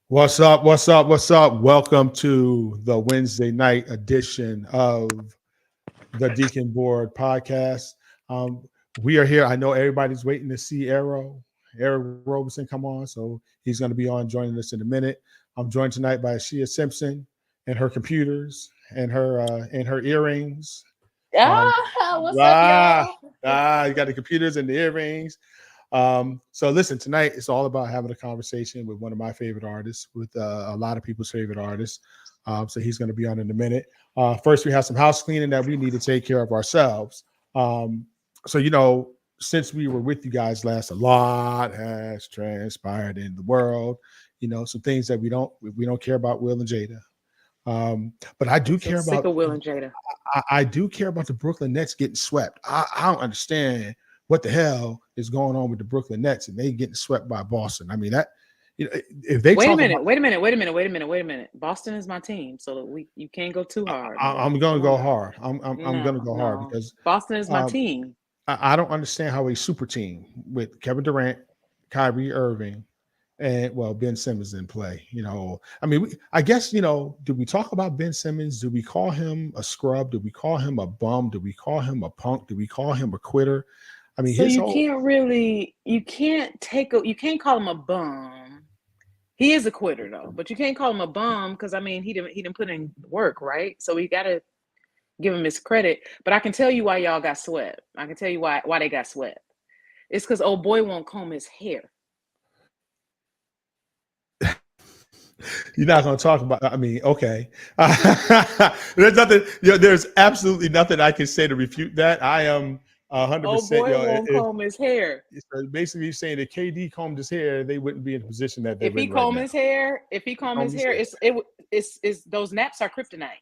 What's up? What's up? What's up? Welcome to the Wednesday night edition of the Deacon Board podcast. Um, we are here. I know everybody's waiting to see Eric Roberson come on, so he's going to be on joining us in a minute. I'm joined tonight by Shia Simpson and her computers and her earrings. Um, What's up, ah, y'all? you got the computers and the earrings. So listen, tonight it's all about having a conversation with one of my favorite artists, with a lot of people's favorite artists. So he's going to be on in a minute. First, we have some house cleaning that we need to take care of ourselves. So since we were with you guys last, a lot has transpired in the world. Some things that we don't care about Will and Jada. But I do I'm so care sick about of Will and Jada. I do care about the Brooklyn Nets getting swept. I don't understand what the hell is going on with the Brooklyn Nets and they getting swept by Boston. I mean, if they Wait a talk minute, about, wait a minute. Boston is my team, so you can't go too hard, bro. I'm going to Come on go now. hard. I'm going to go hard No. because Boston is my um, team. I don't understand how a super team with Kevin Durant, Kyrie Irving, and Ben Simmons in play. I mean, I guess do we talk about Ben Simmons? Do we call him a scrub? Do we call him a bum? Do we call him a punk? Do we call him a quitter? I mean, So his you whole can't really, you can't call him a bum. He is a quitter though, but you can't call him a bum because I mean he didn't put in work, right? So we gotta give him his credit. But I can tell you why y'all got swept. I can tell you why they got swept. It's because old boy won't comb his hair. you're not going to talk about. I mean, okay. There's nothing. There's absolutely nothing I can say to refute that. I am Old 100%. boy won't comb his hair. Basically you're saying that KD combed his hair, they wouldn't be in the position that they're If he in right comb now. his hair, if he comb his Combed his hair, hair. it's those naps are kryptonite.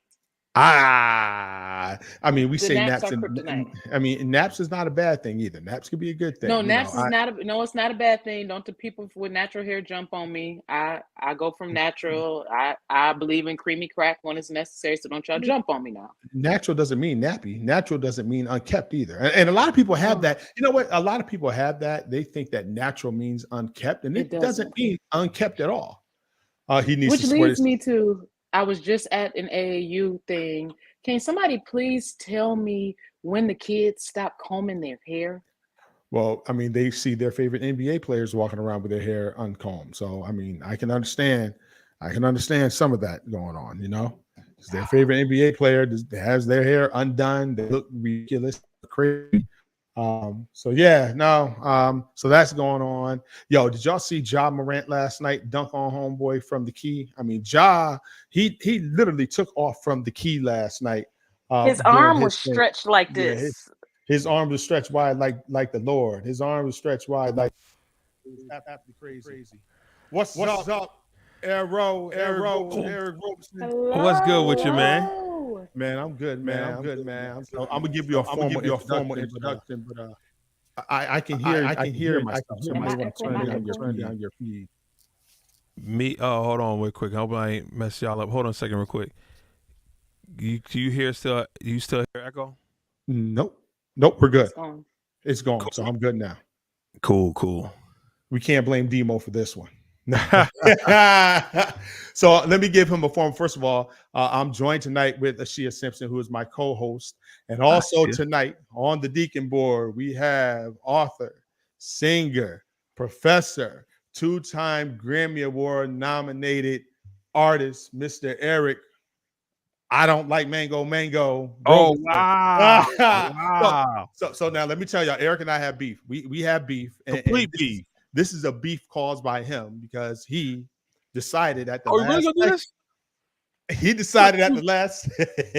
I mean, we The say naps naps, are and kryptonite. I mean, naps is not a bad thing either. Naps could be a good thing. No, naps is not a no. It's not a bad thing. Don't the people with natural hair jump on me? I go from natural. I believe in creamy crack when it's necessary. So don't y'all jump on me now. Natural doesn't mean nappy. Natural doesn't mean unkept either. And a lot of people have Oh, that. You know what? A lot of people have that. They think that natural means unkept, and it it doesn't doesn't. mean unkept at all. He needs to Which sweat leads his. me to I was just at an AAU thing. Can somebody please tell me when the kids stop combing their hair? Well, I mean, they see their favorite NBA players walking around with their hair uncombed. So, I mean, I can understand. I can understand some of that going on. Because their favorite NBA player has their hair undone. They look ridiculous, crazy. So yeah, no. So that's going on. Yo, did y'all see Ja Morant last night dunk on homeboy from the key? I mean, he literally took off from the key last night His during arm was his thing. stretched like Yeah, this. his arms were stretched wide like the Lord. His arm was stretched wide like it was absolutely crazy. What's up, Eric Roberson? What's good with you, man? Hello. Man, I'm good, man. I'm good, man. I'm gonna give you a formal introduction, but I can hear myself. So you Am I might want to echoing? Am I turn echoing? down your feed. Me? Oh, hold on, real quick. I hope I ain't mess y'all up. Hold on a second, real quick. You hear still? You still hear echo? Nope, we're good. It's gone. Cool. So I'm good now. Cool. We can't blame Demo for this one. So let me give him a form. First of all, I'm joined tonight with Ashia Simpson, who is my co-host. And also tonight on the Deacon Board, we have author, singer, professor, two-time Grammy Award nominated artist, Mr. Eric. I don't like mango. Oh Roberson. wow! Wow! So now let me tell y'all, Eric and I have beef. We have beef. Complete beef. This is a beef caused by him because he decided at the Are we really last. gonna do this? He decided at the last.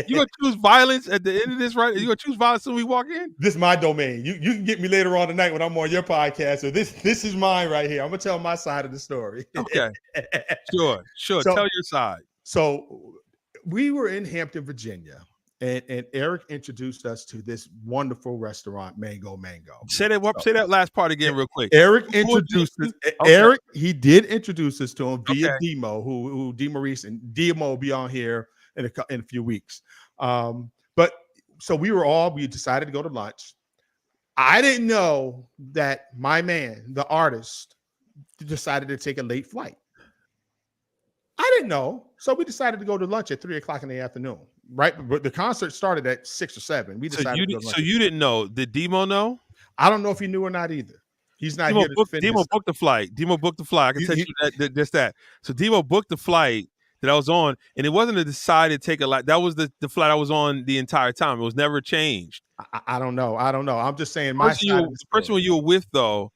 You gonna choose violence at the end of this, right? You gonna choose violence when we walk in? This is my domain. You can get me later on tonight when I'm on your podcast. So this is mine right here. I'm gonna tell my side of the story. Okay. Sure. So- Tell your side. So we were in Hampton, Virginia, and Eric introduced us to this wonderful restaurant, Mango. Say that last part again, real quick. Eric introduced us. Okay. Eric, he did introduce us to him via Okay. Demo, who Maurice and Demo will be on here in a few weeks. But so we decided to go to lunch. I didn't know that my man, the artist, decided to take a late flight. I didn't know. So we decided to go to lunch at 3:00 in the afternoon. Right. But the concert started at 6 or 7. We So decided you to go to lunch. so you didn't know? Did Demo know? I don't know if he knew or not either. He's not Demo here to booked. defend Demo himself. booked the flight. Demo booked the flight. I can tell you that. Just that. So Demo booked the flight that I was on, and it wasn't a decided take a lot. That was the flight I was on the entire time. It was never changed. I don't know. I'm just saying my side of the The person story. you were with, though,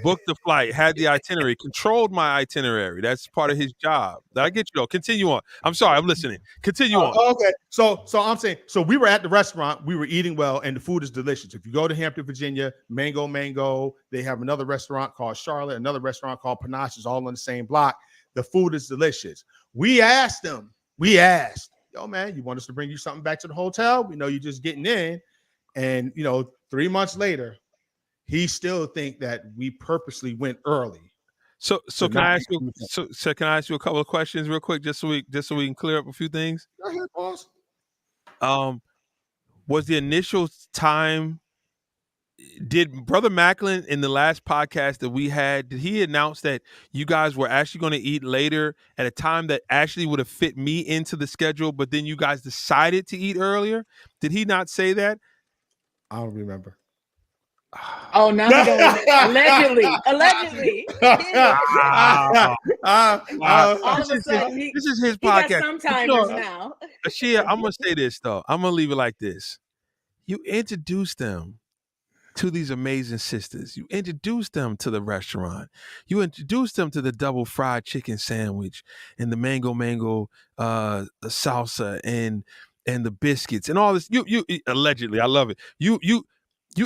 booked the flight, had the itinerary, controlled my itinerary. That's part of his job. I get you, though. Continue on. I'm sorry. I'm listening. Continue on. Okay. So I'm saying, so we were at the restaurant, we were eating well, and the food is delicious. If you go to Hampton, Virginia, Mango, they have another restaurant called Charlotte, another restaurant called Panache, is all on the same block. The food is delicious. We asked, yo, man, you want us to bring you something back to the hotel? We know you're just getting in. And, 3 months later, he still think that we purposely went early. So can I ask you? So can I ask you a couple of questions real quick, just so we can clear up a few things? Go ahead, boss. Was the initial time? Did Brother Macklin in the last podcast that we had? Did he announce that you guys were actually going to eat later at a time that actually would have fit me into the schedule, but then you guys decided to eat earlier? Did he not say that? I don't remember. Oh, now we don't. Allegedly. All of a sudden, this is his he got podcast. some timers now. Ashia, I'm gonna say this though. I'm gonna leave it like this. You introduced them to these amazing sisters. You introduced them to the restaurant. You introduced them to the double fried chicken sandwich and the mango the salsa and the biscuits and all this. You allegedly, I love it. You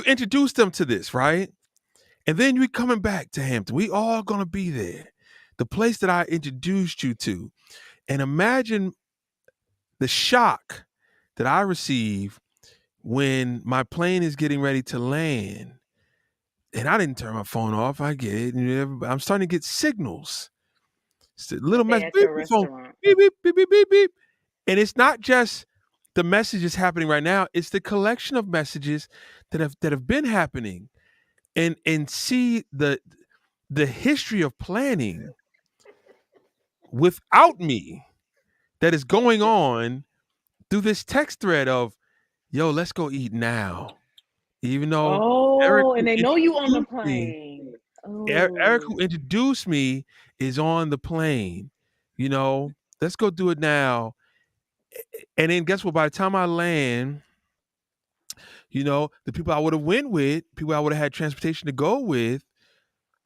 introduced them to this, right? And then you're coming back to Hampton. We all gonna be there. The place that I introduced you to. And imagine the shock that I receive when my plane is getting ready to land. And I didn't turn my phone off. I get it. And I'm starting to get signals. It's a little message. Beep, beep, beep, beep, beep, beep, beep. And it's not just the messages happening right now. It's the collection of messages that have been happening. And see the history of planning without me that is going on through this text thread of, yo, let's go eat now. Even though Eric, and they know you on the plane. Eric, who introduced me, is on the plane. Let's go do it now. And then guess what? By the time I land, the people I would have went with, people I would have had transportation to go with,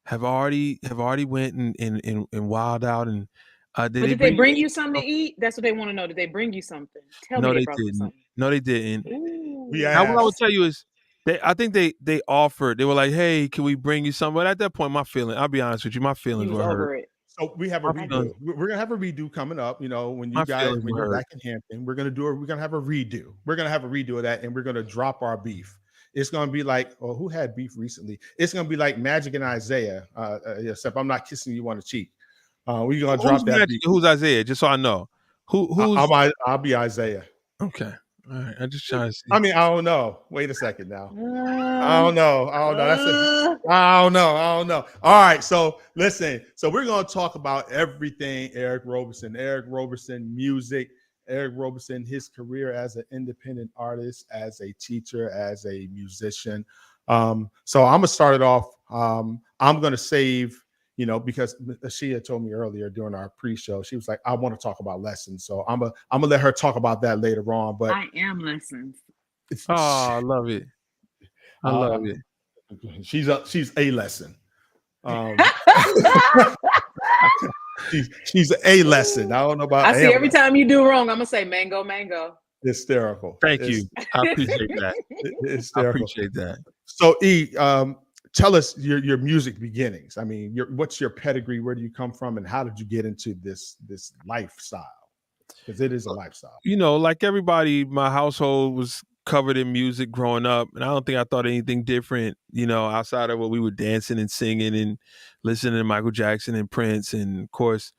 have already went and wild out. And did they bring you something to eat? That's what they want to know. Did they bring you something? Tell me they brought you something. No, they didn't. Now, what I would tell you is, I think they offered. They were like, "Hey, can we bring you something?" But at that point, I'll be honest with you, my feelings were hurt. So we have a redo. We're gonna have a redo coming up. When you're back in Hampton, we're gonna have a redo. We're gonna have a redo of that, and we're gonna drop our beef. It's gonna be like, who had beef recently? It's gonna be like Magic and Isaiah. Except I'm not kissing you on the cheek. We're gonna drop that. Who's Isaiah? Just so I know. Who's? I'll be Isaiah. Okay. All right. I'm just trying to see. I mean, I don't know. Wait a second now. I don't know. That's it. I don't know. All right. So listen. So we're going to talk about everything Eric Roberson, music, Eric Roberson, his career as an independent artist, as a teacher, as a musician. So I'm going to start it off. I'm going to save, because Ashia told me earlier during our pre-show, she was like, I want to talk about lessons. So I'm gonna let her talk about that later on. But I am lessons. Oh, I love it. I love it. She's a lesson. She's a lesson. I don't know about. I see every time you do wrong, I'm gonna say mango. Hysterical. Thank you. I appreciate that. Hysterical. I appreciate that. So tell us your music beginnings. I mean, what's your pedigree? Where do you come from, and how did you get into this lifestyle? Because it is a lifestyle. Like everybody, my household was covered in music growing up, and I don't think I thought anything different, outside of what we were dancing and singing and listening to Michael Jackson and Prince, and of course,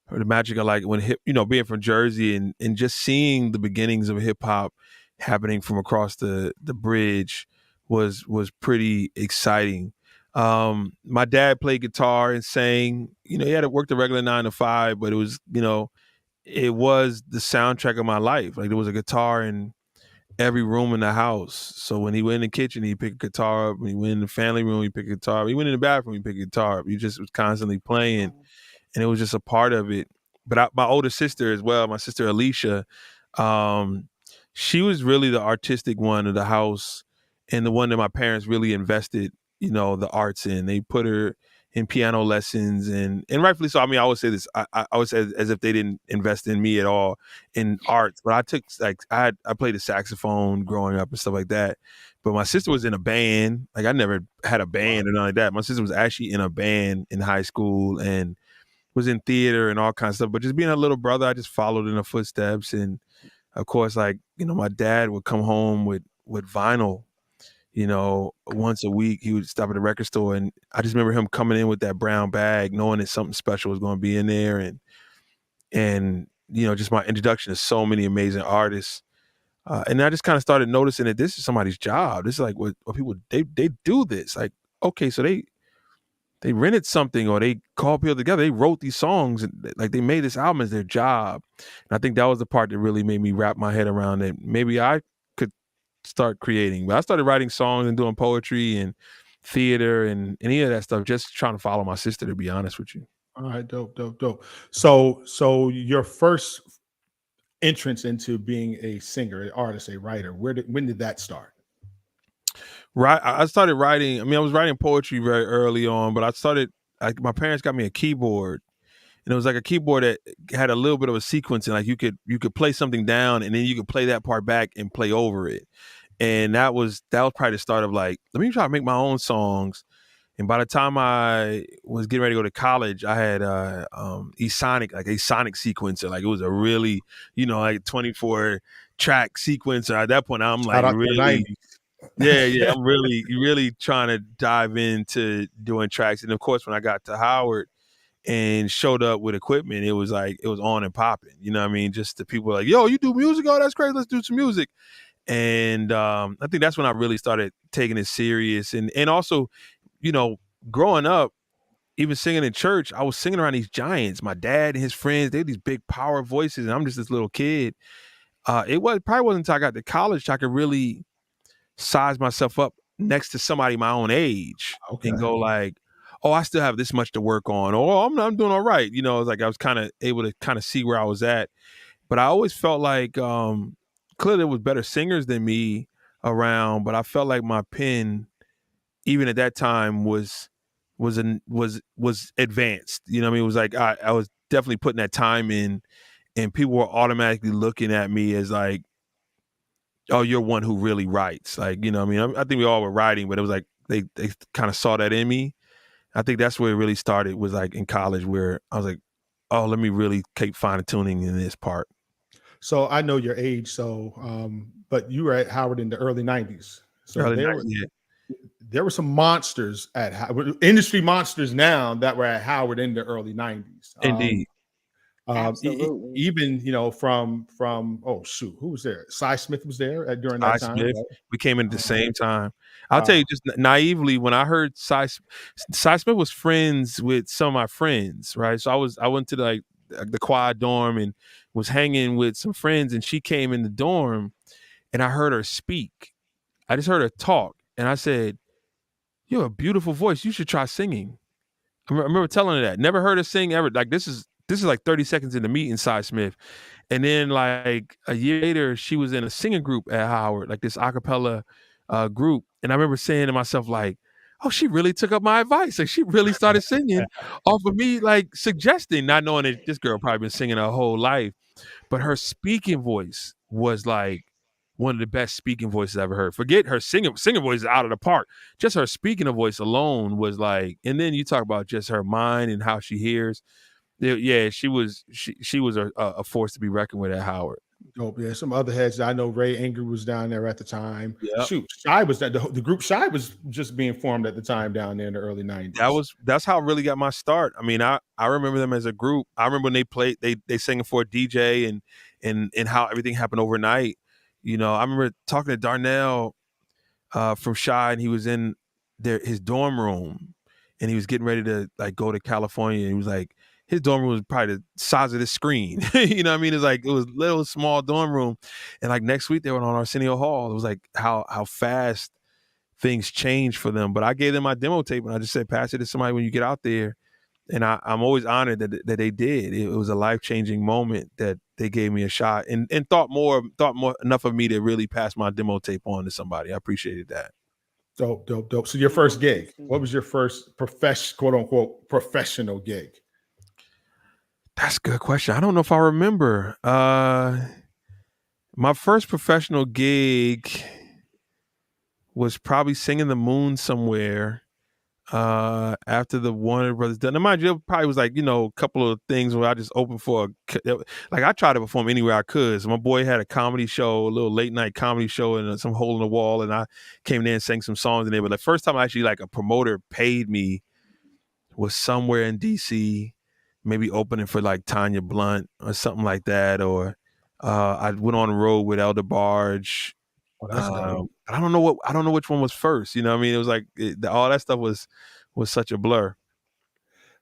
the magic of like when being from Jersey and just seeing the beginnings of hip hop happening from across the bridge was pretty exciting. My dad played guitar and sang. You know, he had to work the regular 9 to 5, but it was, you know, it was the soundtrack of my life. Like there was a guitar in every room in the house. So when he went in the kitchen, he picked a guitar up. When he went in the family room, he picked a guitar up. He went in the bathroom, he picked a guitar up. He just was constantly playing, and it was just a part of it. But my older sister as well, my sister Alicia, um, she was really the artistic one of the house, and the one that my parents really invested, you know, the arts in. They put her in piano lessons, and rightfully so. I mean, I always say this. I always say as if they didn't invest in me at all in arts, but I took like I played the saxophone growing up and stuff like that. But my sister was in a band. Like I never had a band or nothing like that. My sister was actually in a band in high school and was in theater and all kinds of stuff. But just being a little brother, I just followed in her footsteps. And of course, like, you know, my dad would come home with vinyl, you know, once a week. He would stop at the record store, and I just remember him coming in with that brown bag, knowing that something special was going to be in there. And you know, just my introduction to so many amazing artists. And I just kind of started noticing that this is somebody's job. This is like what people, they do this. Like, okay, so they rented something or they called people together. They wrote these songs and like they made this album as their job. And I think that was the part that really made me wrap my head around it. Maybe I could start creating. But I started writing songs and doing poetry and theater and any of that stuff, just trying to follow my sister, to be honest with you. All right, dope. So your first entrance into being a singer, an artist, a writer, when did that start? Right, I started writing. I mean, I was writing poetry very early on, but my parents got me a keyboard, and it was like a keyboard that had a little bit of a sequence, and like you could play something down, and then you could play that part back and play over it. And that was probably the start of like, let me try to make my own songs. And by the time I was getting ready to go to college, I had Sonic sequencer. Like it was a really, you know, like 24 track sequencer. At that point, I'm like Shout out to the really, 90s. yeah. I'm really trying to dive into doing tracks. And of course, when I got to Howard and showed up with equipment, it was like, it was on and popping. You know what I mean? Just the people were like, yo, you do music? Oh, that's crazy. Let's do some music. And I think that's when I really started taking it serious. And also, you know, growing up, even singing in church, I was singing around these giants. My dad and his friends, they had these big power voices, and I'm just this little kid. Probably wasn't until I got to college I could really size myself up next to somebody my own age and go like, oh, I still have this much to work on, or I'm doing all right. You know, like I was kind of able to kind of see where I was at. But I always felt like clearly there was better singers than me around, but I felt like my pen, even at that time, was advanced. You know what I mean? It was like I was definitely putting that time in, and people were automatically looking at me as like, oh, you're one who really writes. Like, you know what I mean? I think we all were writing, but it was like they kind of saw that in me. I think that's where it really started, was like in college, where I was like, oh, let me really keep fine tuning in this part. So I know your age, but you were at Howard in the early 90s. So Early 90s, yeah. There were some monsters at Howard, industry monsters now, that were at Howard in the early 90s. Indeed. Absolutely. Even, you know, from oh shoot, who was there? Cy Smith was there during that time. Smith, right? we came in at the same time. I'll tell you just naively, when I heard Cy Smith was friends with some of my friends, right? So I went to the quad dorm and was hanging with some friends, and she came in the dorm, and I heard her speak. I just heard her talk, and I said, "You have a beautiful voice. You should try singing." I remember telling her that. Never heard her sing ever. Like this is like 30 seconds into meeting Cy Smith. And then like a year later, she was in a singing group at Howard, like this a cappella group. And I remember saying to myself, like, oh, she really took up my advice. Like she really started singing off of me, like suggesting, not knowing that this girl probably been singing her whole life. But her speaking voice was like one of the best speaking voices I ever heard. Forget her singing voice is out of the park. Just her speaking of voice alone was like, and then you talk about just her mind and how she hears. Yeah, she was a force to be reckoned with at Howard. Dope. Yeah, some other heads. I know Ray Anger was down there at the time. Yep. Shoot, Shy was that the group Shy was just being formed at the time down there in the early 90s. That's how I really got my start. I mean, I remember them as a group. I remember when they played, they sang for a DJ and how everything happened overnight. You know, I remember talking to Darnell from Shy, and he was in his dorm room, and he was getting ready to like go to California. And he was like, his dorm room was probably the size of this screen. You know what I mean? It was little small dorm room, and like next week they were on Arsenio Hall. It was like how fast things changed for them. But I gave them my demo tape, and I just said, pass it to somebody when you get out there. And I'm always honored that they did. It was a life-changing moment that they gave me a shot and thought more enough of me to really pass my demo tape on to somebody. I appreciated that. Dope. So your first gig, what was your first quote unquote professional gig? That's a good question. I don't know if I remember. My first professional gig was probably singing the moon somewhere. After the Warner Brothers done. Now, mind you, it probably was like, a couple of things where I just opened for like I tried to perform anywhere I could. So my boy had a comedy show, a little late night comedy show and some hole in the wall, and I came there and sang some songs in there. But the first time actually like a promoter paid me was somewhere in DC, maybe opening for like Tanya Blunt or something like that. Or I went on the road with Elder Barge. Oh, that's dope. I don't know which one was first. You know what I mean? It was like all that stuff was such a blur.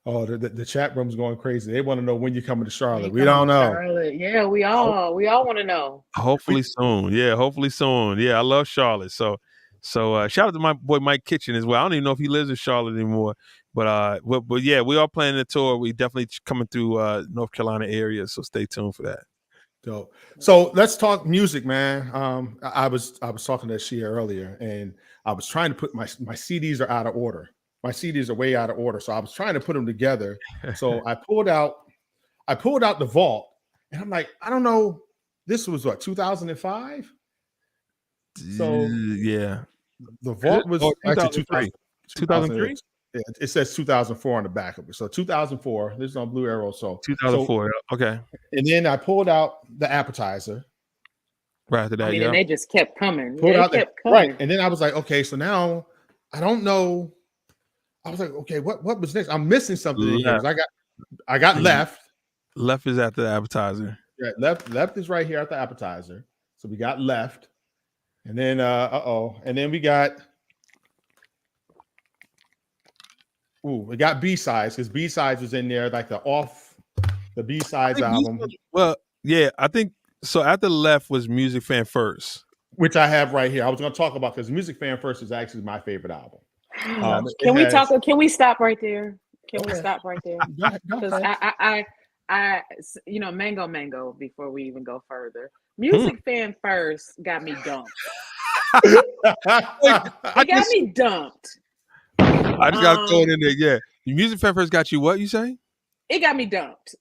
Oh, the chat room's going crazy. They want to know when you're coming to Charlotte. We don't know. Charlotte. Yeah, we all want to know. Hopefully soon. Yeah, hopefully soon. Yeah, I love Charlotte. So shout out to my boy Mike Kitchen as well. I don't even know if he lives in Charlotte anymore. But yeah, we are planning a tour. We definitely coming through North Carolina area. So stay tuned for that. Dope. So let's talk music, man. I was talking to Shia earlier, and I was trying to put my CDs are out of order. My CDs are way out of order, so I was trying to put them together. So I pulled out the vault, and I'm like, I don't know. This was what 2005. So yeah, the vault was actually 2003. Yeah, it says 2004 on the back of it. So 2004. This is on Blue Arrow. So 2004. Okay. And then I pulled out the appetizer. Right after that, and they just kept coming. Right. And then I was like, okay, so now I don't know. I was like, okay, what was next? I'm missing something in here. I got left. Left is after the appetizer. Yeah, left is right here at the appetizer. So we got left. And then and then we got we got B-sides, because B-sides was in there, like the B-sides album. Well, yeah, I think so. After left was Music Fan First, which I have right here. I was going to talk about because Music Fan First is actually my favorite album. Can we stop right there? We stop right there? Because I Mango, before we even go further, Music Fan First got me dumped. It got me dumped. I just got to throw it in there. Yeah, the Music Fan First got you what? You say? It got me dumped.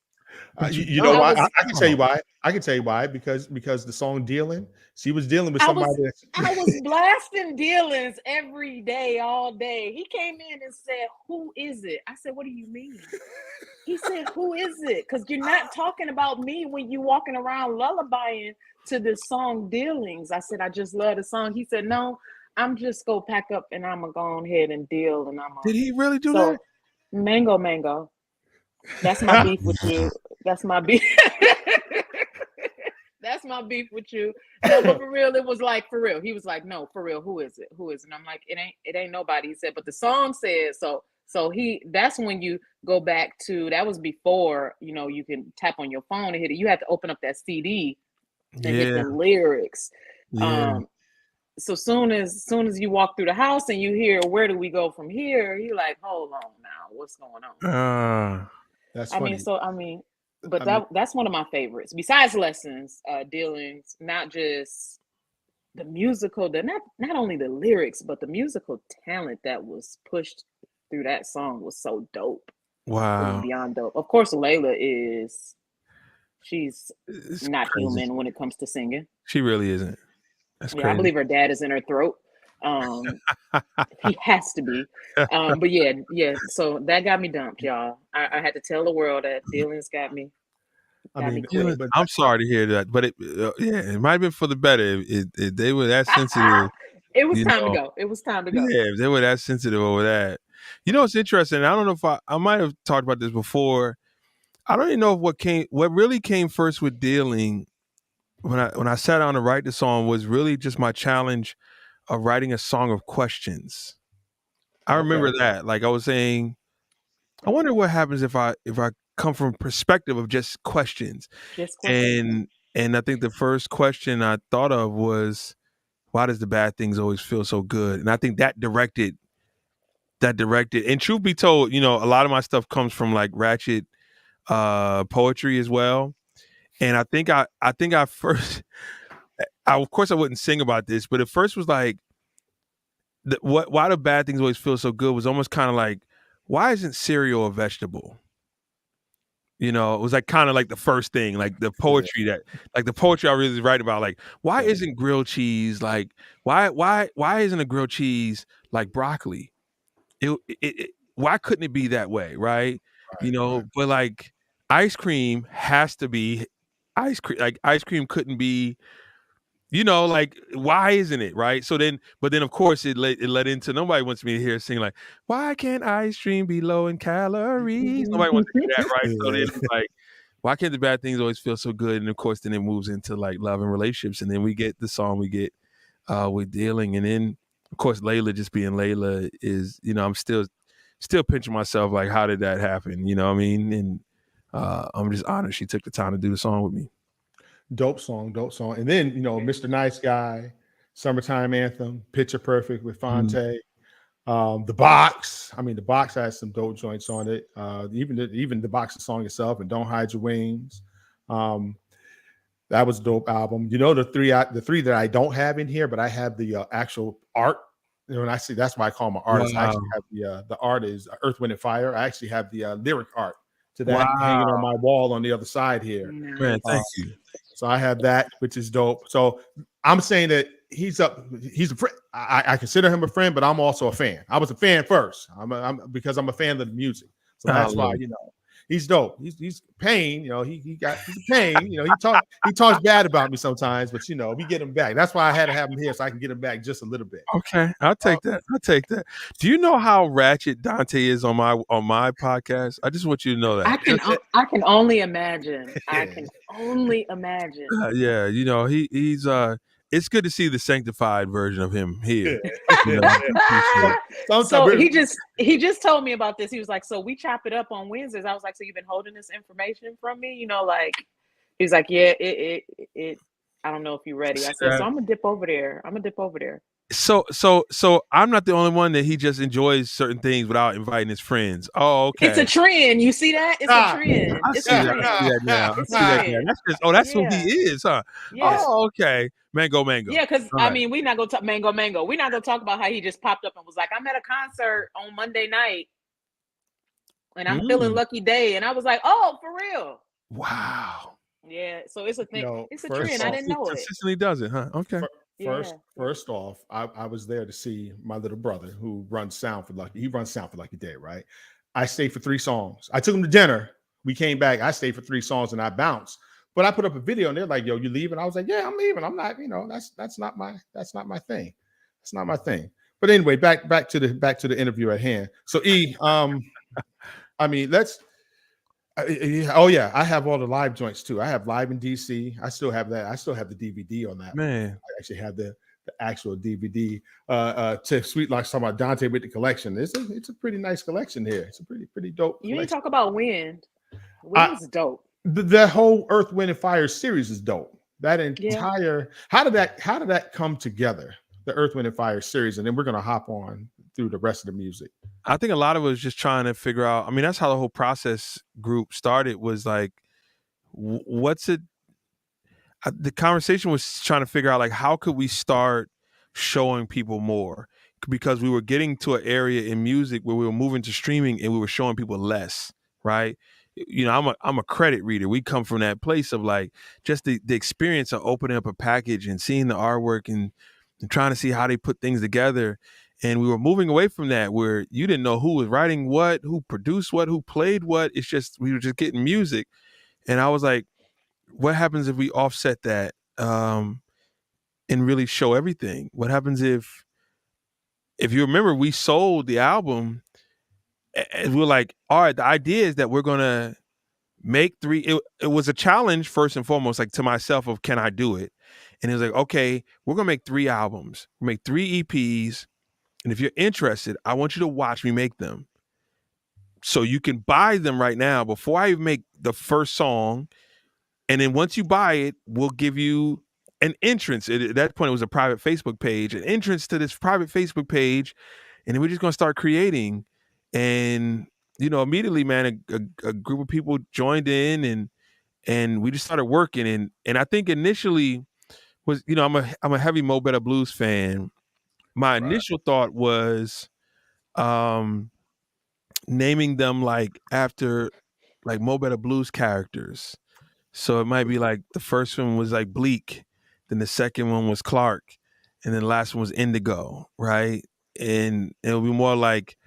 You know why? I can tell you why. I can tell you why. Because the song "Dealing," she was dealing with somebody. I was blasting Dealings every day, all day. He came in and said, "Who is it?" I said, "What do you mean?" He said, "Who is it?" Because you're not talking about me when you walking around lullabying to this song "Dealings." I said, "I just love the song." He said, "No, I'm just go pack up and I'm gonna go ahead and deal." And Did he really do that? Mango. That's my beef with you. That's my beef. That's my beef with you. No, but for real, it was like, for real. He was like, "No, for real, who is it? Who is it?" And I'm like, it ain't nobody. He said, but the song says so. So that's when you go back to, that was before, you can tap on your phone and hit it. You have to open up that CD and hit the lyrics. Yeah. So soon as you walk through the house and you hear, "Where do we go from here?" You're like, "Hold on now, what's going on?" That's funny. That's one of my favorites. Besides Lessons, Dealings, not just the musical, not only the lyrics, but the musical talent that was pushed through that song was so dope. Wow. It was beyond dope. Of course, Layla she's not crazy. Human when it comes to singing. She really isn't. That's crazy. I believe her dad is in her throat. He has to be. But yeah. So that got me dumped, y'all. I had to tell the world that Dealings got me. I'm sorry to hear that, but it might have been for the better. If they were that sensitive, it was time to go. It was time to go. Yeah, if they were that sensitive over that. It's interesting. I don't know if I might have talked about this before. I don't even know if what really came first with Dealing when I sat down to write the song was really just my challenge of writing a song of questions. I remember Okay. that. Like I was saying, I wonder what happens if I come from perspective of just questions. Just questions. And I think the first question I thought of was, why does the bad things always feel so good? And I think that directed. And truth be told, a lot of my stuff comes from like ratchet poetry as well. And I first of course I wouldn't sing about this, but at first was like why do bad things always feel so good was almost kind of like, why isn't cereal a vegetable? It was like kind of like the first thing, like the poetry I really write about, like why isn't grilled cheese like why isn't a grilled cheese like broccoli? Why couldn't it be that way, right? Right. But like ice cream has to be ice cream. Like ice cream couldn't be, like why isn't it, right? But then of course it led into, nobody wants me to hear sing like, why can't ice cream be low in calories? Nobody wants to hear that, right? So then it's like, why can't the bad things always feel so good? And of course then it moves into like love and relationships, and then we get the song we get with dealing, and then of course Layla just being Layla is, I'm still pinching myself like, how did that happen? You know what I mean? And I'm just honored she took the time to do the song with me. Dope song. And then, Mr. Nice Guy, Summertime Anthem, Picture Perfect with Fonte. The Box. I mean, the Box has some dope joints on it. Even the Box song itself, and Don't Hide Your Wings. That was a dope album. The three that I don't have in here, but I have the actual art. When I see, that's why I call them an artist. I actually have the art is Earth, Wind, and Fire. I actually have the lyric art to that hanging on my wall on the other side here. Man, thank you. So I have that, which is dope. So I'm saying that he's a friend. I consider him a friend, but I'm also a fan. I was a fan first. Because I'm a fan of the music. So that's why, he's dope. He's Pain. He's a Pain. He talks bad about me sometimes, but we get him back. That's why I had to have him here so I can get him back just a little bit. Okay, I'll take that. Do you know how ratchet Dante is on my podcast? I just want you to know that. I can only imagine. I can only imagine. Yeah, he's it's good to see the sanctified version of him here. So he just told me about this. He was like, so we chop it up on Wednesdays. I was like, so you've been holding this information from me? Like, he was like, yeah, it I don't know if you're ready. I said, so I'm gonna dip over there. So I'm not the only one that he just enjoys certain things without inviting his friends. Oh, okay. It's a trend. You see that? It's a trend. I see that now. That's who he is, huh? Yeah. Oh, okay. Mango. Yeah, because we're not gonna talk mango. We're not gonna talk about how he just popped up and was like, I'm at a concert on Monday night and I'm feeling lucky day. And I was like, oh, for real. Wow. Yeah, so it's a thing. It's a trend. I didn't know it. Consistently does it, huh? Okay. First off, I was there to see my little brother who runs sound for Lucky. He runs sound for Lucky Day, right? I stayed for 3 songs. I took him to dinner. We came back. I stayed for 3 songs and I bounced. But I put up a video and they're like, "Yo, you leaving?" I was like, "Yeah, I'm leaving. I'm not. That's not my thing. That's not my thing." But anyway, back to the interview at hand. So I have all the live joints too. I have Live in DC. I still have that. I still have the DVD on that. Man, I actually have the actual DVD. To Sweet Locks talking about Dante with the collection. It's a pretty nice collection here. It's a pretty dope. You didn't talk about Wind. Wind is dope. The whole Earth, Wind, and Fire series is dope. That entire how did that come together? The Earth, Wind, and Fire series, and then we're gonna hop on through the rest of the music. I think a lot of it was just trying to figure out. I mean, that's how the whole process group started. Was like, what's it? The conversation was trying to figure out like, how could we start showing people more, because we were getting to an area in music where we were moving to streaming and we were showing people less, right? I'm a credit reader. We come from that place of like just the experience of opening up a package and seeing the artwork and trying to see how they put things together. And we were moving away from that where you didn't know who was writing what, who produced what, who played what. It's just, we were just getting music. And I was like, what happens if we offset that and really show everything? What happens if you remember, we sold the album and we were like, all right, the idea is that we're going to make 3. It was a challenge first and foremost, like to myself of, can I do it? And it was like, okay, we're going to make 3 albums. We'll make 3 EPs. And if you're interested, I want you to watch me make them. So you can buy them right now before I even make the first song. And then once you buy it, we'll give you an entrance. At that point, it was a private Facebook page, an entrance to this private Facebook page. And then we're just going to start creating. And, immediately, man, a group of people joined in and we just started working. And I think initially was, I'm a heavy Mo Better Blues fan. My initial thought was naming them like after like Mo Better Blues characters. So it might be like the first one was like Bleak, then the second one was Clark, and then the last one was Indigo, right? And it'll be more like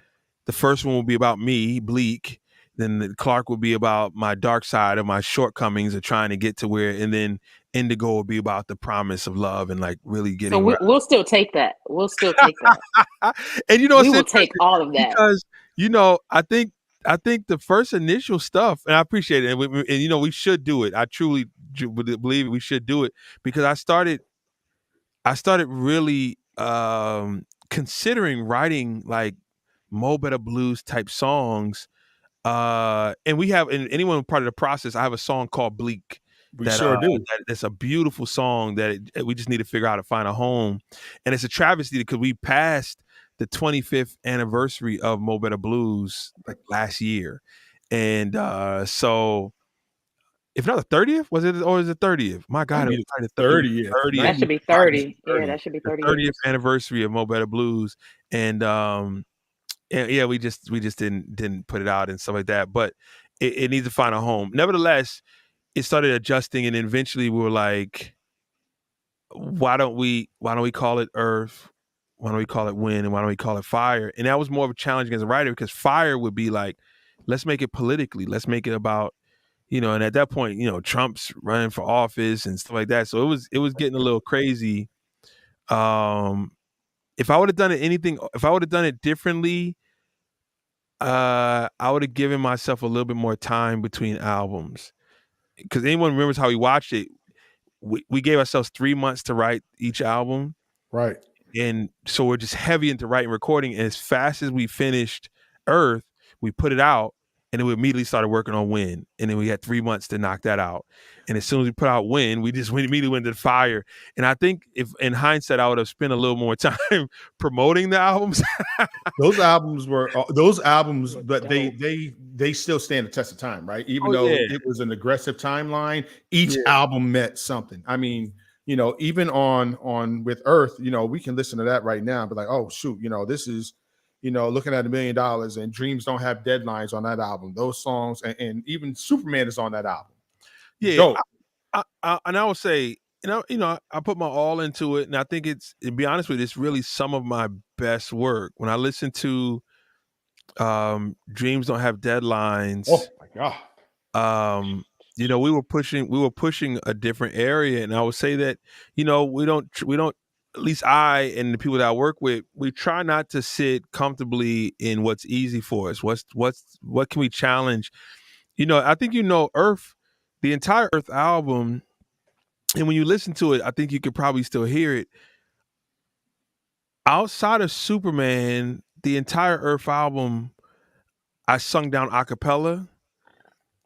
the first one will be about me, Bleak, then the Clark will be about my dark side of my shortcomings of trying to get to where, and then Indigo will be about the promise of love and like really getting. So we'll still take that. We'll still take that. And we will take all of that because I think the first initial stuff, and I appreciate it, and we should do it. I truly believe we should do it because I started really considering writing like Mo Better Blues type songs. And we have, and anyone part of the process, I have a song called Bleak. We sure do. That's a beautiful song that we just need to figure out how to find a home. And it's a travesty because we passed the 25th anniversary of Mo Better Blues like last year. And so if not the 30th, was it, or is it 30th? My God, it was the 30th. That should be 30. Yeah, that should be 30. 30th anniversary of Mo Better Blues. And yeah, we just didn't put it out and stuff like that. But it needs to find a home. Nevertheless, it started adjusting, and eventually we were like, why don't we call it Earth? Why don't we call it Wind? And why don't we call it Fire? And that was more of a challenge against a writer because Fire would be like, let's make it politically. Let's make it about, and at that point, Trump's running for office and stuff like that. So it was getting a little crazy. If I would have done it differently, I would have given myself a little bit more time between albums. Because anyone remembers how we watched it, we gave ourselves 3 months to write each album. Right. And so we're just heavy into writing, recording. And as fast as we finished Earth, we put it out, and then we immediately started working on Wind. And then we had 3 months to knock that out. And as soon as we put out Wind, we immediately went to Fire. And I think if in hindsight, I would have spent a little more time promoting the albums. Those albums, but they still stand the test of time, right? Even though it was an aggressive timeline, each album meant something. I mean, even on with Earth, we can listen to that right now and be like, oh shoot, this is, looking at $1 million, and Dreams Don't Have Deadlines on that album. Those songs, and even Superman is on that album. Yeah, and I would say, I put my all into it, and I think to be honest with you, it's really some of my best work. When I listen to Dreams Don't Have Deadlines, oh my God, we were pushing a different area, and I would say that we don't, at least I and the people that I work with, we try not to sit comfortably in what's easy for us. What can we challenge? I think Earth, the entire Earth album, and when you listen to it, I think you could probably still hear it. Outside of Superman, the entire Earth album, I sung down a cappella,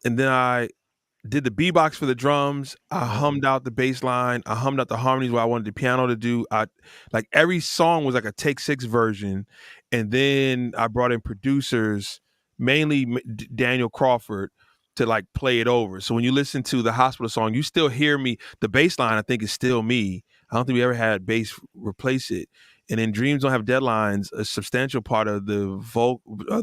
and then I did the beatbox for the drums. I hummed out the bass line. I hummed out the harmonies where I wanted the piano to do. Like every song was like a Take 6 version. And then I brought in producers, mainly Daniel Crawford, to like play it over. So when you listen to the Hospital song, you still hear me. The bass line, I think, is still me. I don't think we ever had bass replace it. And then Dreams Don't Have Deadlines, a substantial part of the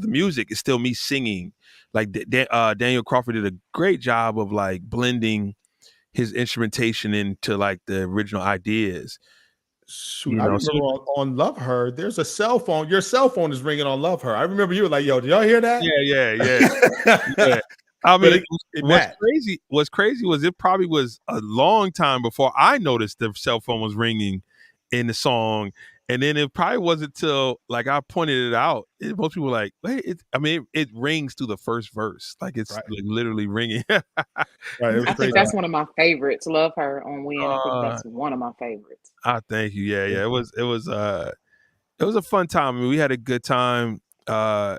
music is still me singing. Like Daniel Crawford did a great job of like blending his instrumentation into like the original ideas. Shoot, I remember on Love Her, there's a cell phone. Your cell phone is ringing on Love Her. I remember you were like, yo, did y'all hear that? Yeah. I mean, what's crazy was it probably was a long time before I noticed the cell phone was ringing in the song. And then it probably wasn't till like I pointed it out. Most people were like, wait, it rings through the first verse. Like it's like literally ringing. I think that's one of my favorites. Love Her on Wind. I think that's one of my favorites. Thank you. Yeah. It was It was a fun time. I mean, we had a good time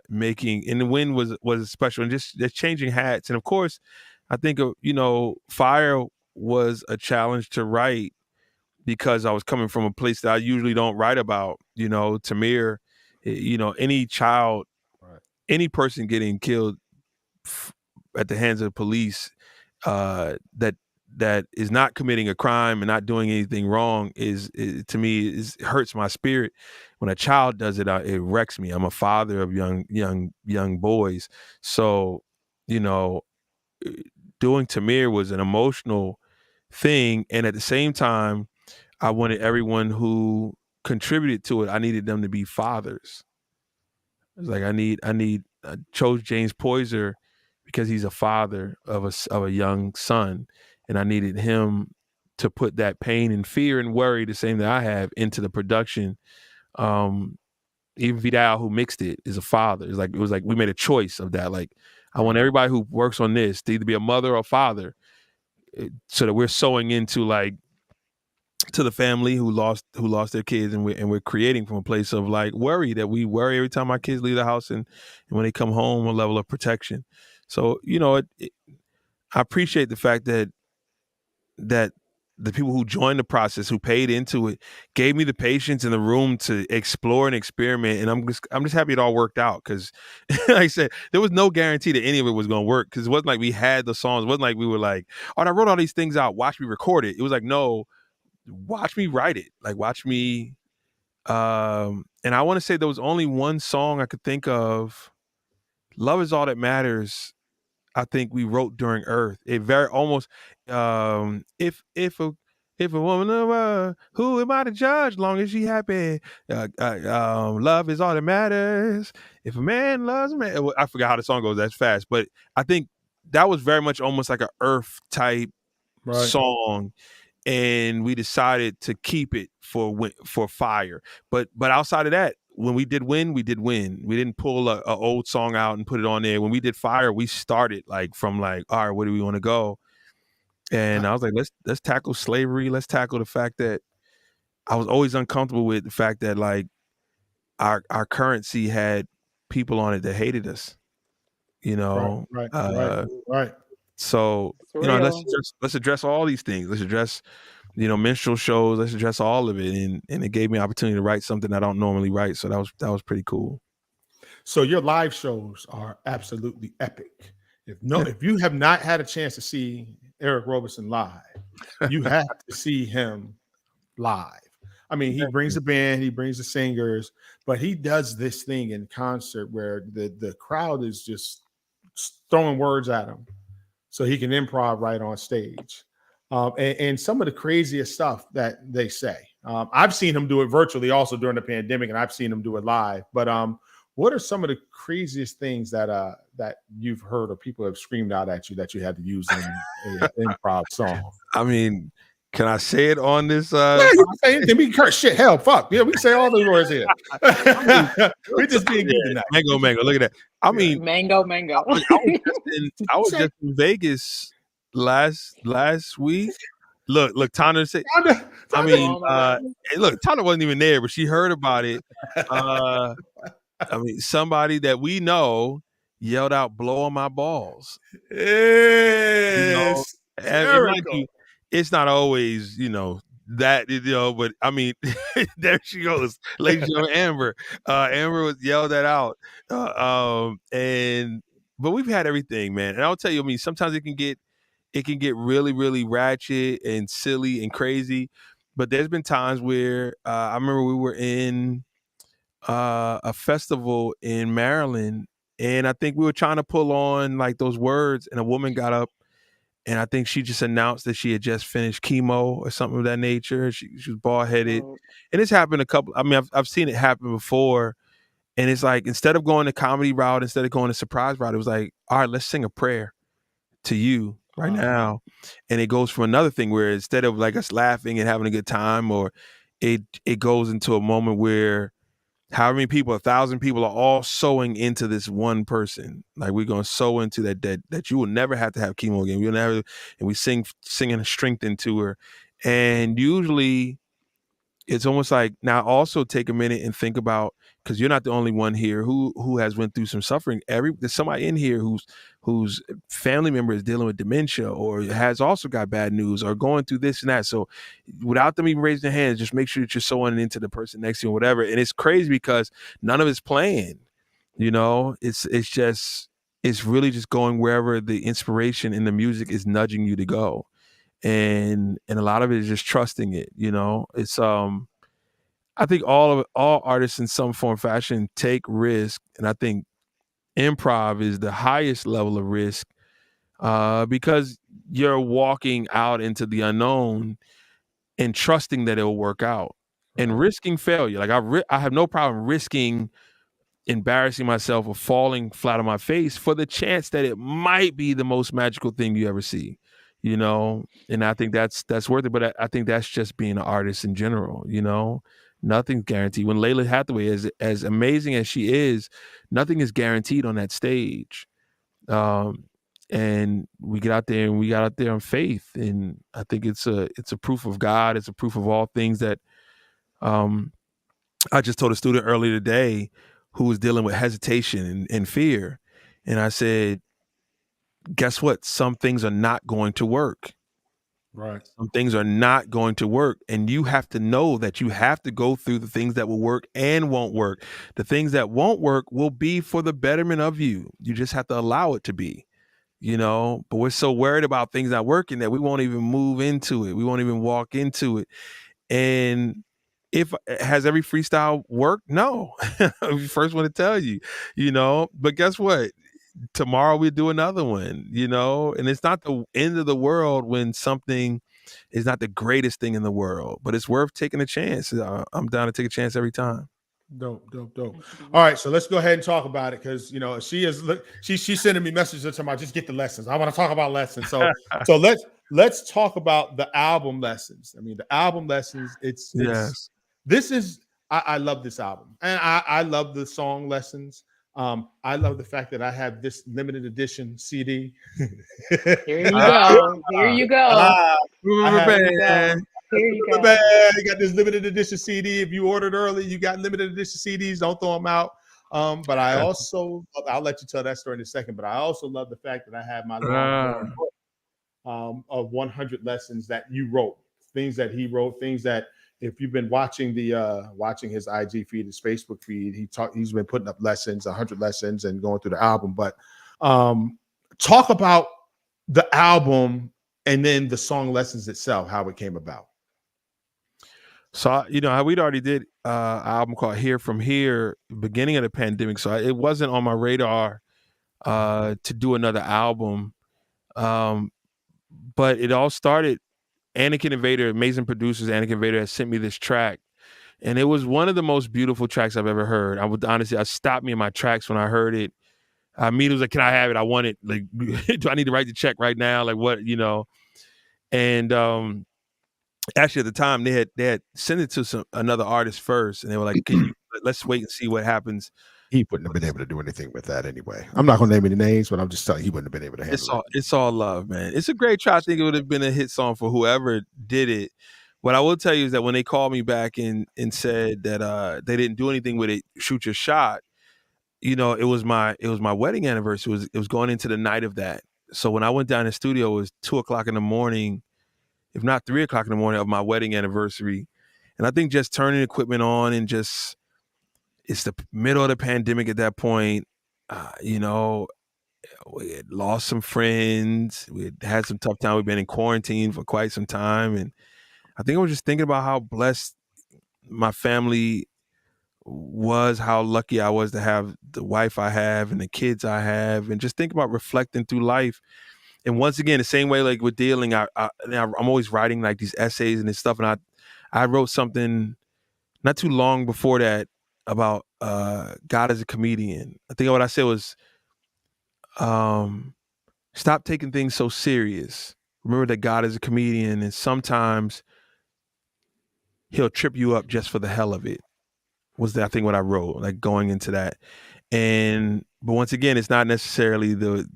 making, and the win was special, and just changing hats. And of course, I think Fire was a challenge to write because I was coming from a place that I usually don't write about. Tamir, any child, Right. any person getting killed at the hands of the police that is not committing a crime and not doing anything wrong is to me is hurts my spirit. When a child does it, it wrecks me. I'm a father of young boys, so doing Tamir was an emotional thing, and at the same time, I wanted everyone who contributed to it. I needed them to be fathers. It's like I chose James Poyser because he's a father of a young son, and I needed him to put that pain and fear and worry, the same that I have, into the production. Even Vidal, who mixed it, is a father. It was like we made a choice of that. Like, I want everybody who works on this to either be a mother or father, so that we're sewing into to the family who lost their kids, and we're creating from a place of like worry, that we worry every time our kids leave the house and when they come home, a level of protection. So I appreciate the fact that the people who joined the process, who paid into it, gave me the patience and the room to explore and experiment, and I'm just happy it all worked out, because like I said, there was no guarantee that any of it was going to work, because it wasn't like we had the songs. It wasn't like we were like, oh, I wrote all these things out, watch me record it. It was like, no, watch me write it. Like, watch me. And I want to say there was only one song I could think of. Love Is All That Matters. I think we wrote during Earth. It very almost, if a woman, who am I to judge? Long as she happy, love is all that matters. If a man loves a man, I forgot how the song goes. That's fast, but I think that was very much almost like an Earth type song, and we decided to keep it for Fire. But outside of that, when we did Win, we did Win. We didn't pull a old song out and put it on there. When we did Fire, we started from all right, where do we want to go? And I was like, let's tackle slavery. Let's tackle the fact that I was always uncomfortable with the fact that like our currency had people on it that hated us. Right. So let's address all these things. Let's address minstrel shows. Let's address all of it, and it gave me an opportunity to write something I don't normally write. So that was pretty cool. So your live shows are absolutely epic. If you have not had a chance to see Eric Roberson live, you have to see him live. I mean, he brings a band, he brings the singers, but he does this thing in concert where the crowd is just throwing words at him, so he can improv right on stage. And some of the craziest stuff that they say. I've seen him do it virtually also during the pandemic, and I've seen him do it live. But what are some of the craziest things that you've heard or people have screamed out at you that you had to use in an improv song? I mean, can I say it on this? Yeah, you can say anything. We can curse, shit, hell, fuck. Yeah, we can say all those words here. We're just being good tonight. Mango. Look at that. I mean, mango. I was just in Vegas last week. Look, Tana said. I mean, look, Tana wasn't even there, but she heard about it. I mean, somebody that we know yelled out, "Blow on my balls." Yes. It's not always, that, but I mean, there she goes, ladies and gentlemen, Amber. Amber was yelled that out. But we've had everything, man. And I'll tell you, I mean, sometimes it can get really, really ratchet and silly and crazy. But there's been times where I remember we were in a festival in Maryland, and I think we were trying to pull on like those words, and a woman got up, and I think she just announced that she had just finished chemo or something of that nature. She was bald headed, and it's happened I've seen it happen before. And it's like, instead of going the comedy route, instead of going the surprise route, it was like, all right, let's sing a prayer to you right now. And it goes from another thing where instead of like us laughing and having a good time, or it goes into a moment where however many people, 1,000 people are all sewing into this one person. Like, we're going to sew into that you will never have to have chemo again. You'll never, and we singing strength into her. And usually it's almost like now also take a minute and think about, because you're not the only one here who has went through some suffering. There's somebody in here whose family member is dealing with dementia or has also got bad news or going through this and that. So without them even raising their hands, just make sure that you're sewing into the person next to you or whatever. And it's crazy because none of it's playing. It's really just going wherever the inspiration in the music is nudging you to go. And a lot of it is just trusting it. It's I think all artists in some form or fashion take risk, and I think improv is the highest level of risk, because you're walking out into the unknown and trusting that it'll work out and risking failure. Like I have no problem risking embarrassing myself or falling flat on my face for the chance that it might be the most magical thing you ever see, and I think that's worth it. But I think that's just being an artist in general. Nothing's guaranteed. When Layla Hathaway, as amazing as she is, nothing is guaranteed on that stage. And we got out there on faith, and I think it's a proof of God. It's a proof of all things that I just told a student earlier today who was dealing with hesitation and fear. And I said, guess what? Some things are not going to work. Right. Some things are not going to work. And you have to know that you have to go through the things that will work and won't work. The things that won't work will be for the betterment of you. You just have to allow it to be, but we're so worried about things not working that we won't even move into it. We won't even walk into it. And has every freestyle worked? No. I'm the first one to tell you, but guess what? Tomorrow we do another one, and it's not the end of the world when something is not the greatest thing in the world, but it's worth taking a chance. I'm down to take a chance every time. Dope. All right, so let's go ahead and talk about it, because she's sending me messages talking about just get the lessons. I want to talk about lessons. So let's talk about the album lessons. I mean, the album lessons. I love this album, and I love the song lessons. I love the fact that I have this limited edition CD. Here you go. Here you go. Here you go. You got this limited edition CD. If you ordered early, you got limited edition CDs. Don't throw them out. But I also, I'll let you tell that story in a second. But I also love the fact that I have my long book of 100 lessons that you wrote, things that he wrote, things that, if you've been watching watching his IG feed, his Facebook feed, he's been putting up lessons, 100 lessons, and going through the album. But talk about the album and then the song lessons itself, how it came about. So, how we'd already did an album called Here From Here, beginning of the pandemic. So it wasn't on my radar to do another album. But it all started, Anakin Invader, amazing producers, Anakin Invader has sent me this track. And it was one of the most beautiful tracks I've ever heard. I stopped me in my tracks when I heard it. I immediately was like, can I have it? I want it. Like, do I need to write the check right now? Like what, And actually at the time they had sent it to another artist first, and they were like, let's wait and see what happens. He wouldn't have been able to do anything with that anyway. I'm not going to name any names, but I'm just telling you, he wouldn't have been able to handle it. It's all love, man. It's a great track. I think it would have been a hit song for whoever did it. What I will tell you is that when they called me back and said that they didn't do anything with it, shoot your shot, it was my wedding anniversary. It was going into the night of that. So when I went down in the studio, it was 2:00 in the morning, if not 3:00 in the morning of my wedding anniversary. And I think just turning equipment on and it's the middle of the pandemic at that point. We had lost some friends. We had some tough time. We've been in quarantine for quite some time. And I think I was just thinking about how blessed my family was, how lucky I was to have the wife I have and the kids I have, and just think about reflecting through life. And once again, the same way like with dealing, I'm always writing like these essays and this stuff. And I wrote something not too long before that about God as a comedian. I think what I said was, stop taking things so serious. Remember that God is a comedian, and sometimes he'll trip you up just for the hell of it. Was that, I think, what I wrote, like going into that. But once again, it's not necessarily the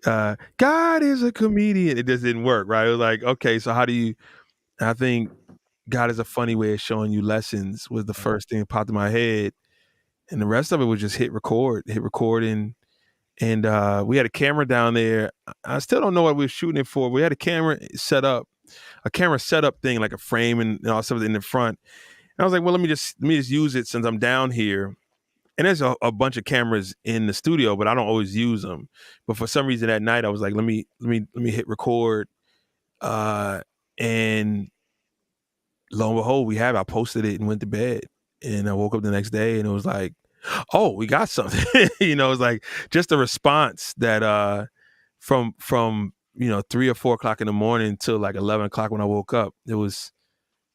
God is a comedian. It just didn't work, right? It was like, okay, so how do you, I think God is a funny way of showing you lessons was the first thing that popped in my head. And the rest of it was just hit record, and we had a camera down there. I still don't know what we were shooting it for. We had a camera set up thing, like a frame and all something in the front. And I was like, well, let me just use it since I'm down here. And there's a bunch of cameras in the studio, but I don't always use them. But for some reason that night, I was like, let me hit record. And lo and behold, I posted it and went to bed. And I woke up the next day and it was like, oh, we got something. It was like just a response that from 3 or 4 o'clock in the morning till like 11 o'clock when I woke up, it was